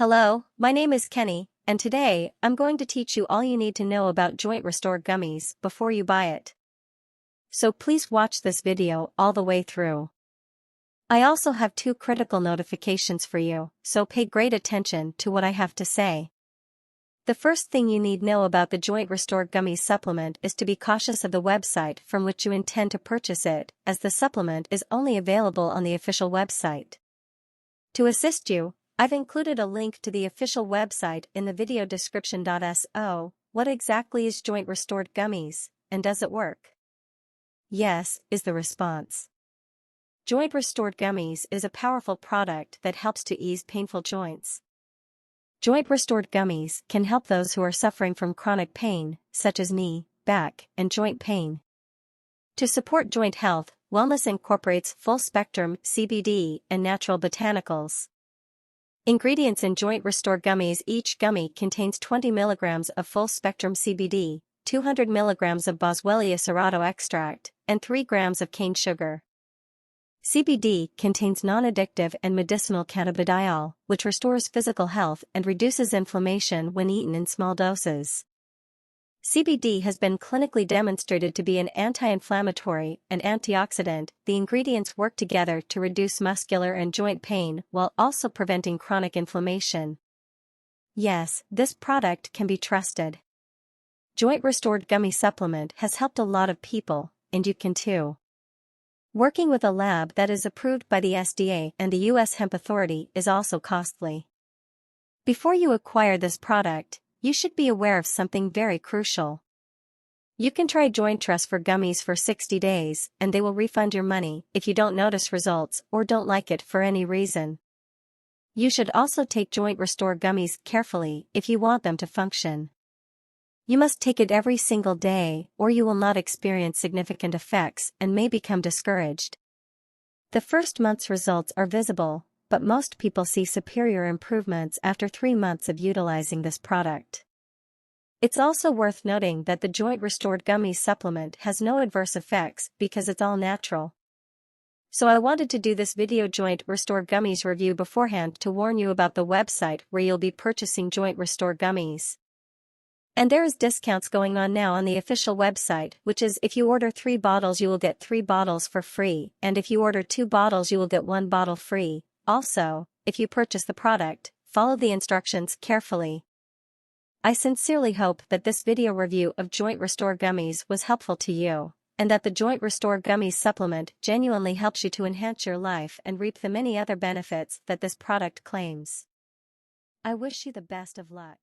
Hello, my name is Kenny, and today I'm going to teach you all you need to know about Jointrestore Gummies before you buy it. So please watch this video all the way through. I also have two critical notifications for you, so pay great attention to what I have to say. The first thing you need to know about the Jointrestore Gummies supplement is to be cautious of the website from which you intend to purchase it, as the supplement is only available on the official website. To assist you, I've included a link to the official website in the video description. So, what exactly is Jointrestore Gummies, and does it work? Yes, is the response. Jointrestore Gummies is a powerful product that helps to ease painful joints. Jointrestore Gummies can help those who are suffering from chronic pain, such as knee, back, and joint pain. To support joint health, Wellness incorporates full-spectrum CBD and natural botanicals. Ingredients in Jointrestore Gummies: each gummy contains 20 milligrams of full-spectrum CBD, 200 milligrams of Boswellia Serrata Extract, and 3 grams of cane sugar. CBD contains non-addictive and medicinal cannabidiol, which restores physical health and reduces inflammation when eaten in small doses. CBD has been clinically demonstrated to be an anti-inflammatory and antioxidant. The ingredients work together to reduce muscular and joint pain while also preventing chronic inflammation. Yes, this product can be trusted. Jointrestore Gummy supplement has helped a lot of people, and you can too. Working with a lab that is approved by the FDA and the U.S. Hemp Authority is also costly. Before you acquire this product, you should be aware of something very crucial. You can try Jointrestore Gummies for 60 days, and they will refund your money if you don't notice results or don't like it for any reason. You should also take Jointrestore Gummies carefully if you want them to function. You must take it every single day, or you will not experience significant effects and may become discouraged. The first month's results are visible, but most people see superior improvements after 3 months of utilizing this product. It's also worth noting that the Jointrestore Gummies supplement has no adverse effects because it's all natural. So I wanted to do this video Jointrestore Gummies review beforehand to warn you about the website where you'll be purchasing Jointrestore Gummies. And there is discounts going on now on the official website, which is if you order 3 bottles you will get 3 bottles for free, and if you order 2 bottles you will get 1 bottle free. Also, if you purchase the product, follow the instructions carefully. I sincerely hope that this video review of Jointrestore Gummies was helpful to you, and that the Jointrestore Gummies supplement genuinely helps you to enhance your life and reap the many other benefits that this product claims. I wish you the best of luck.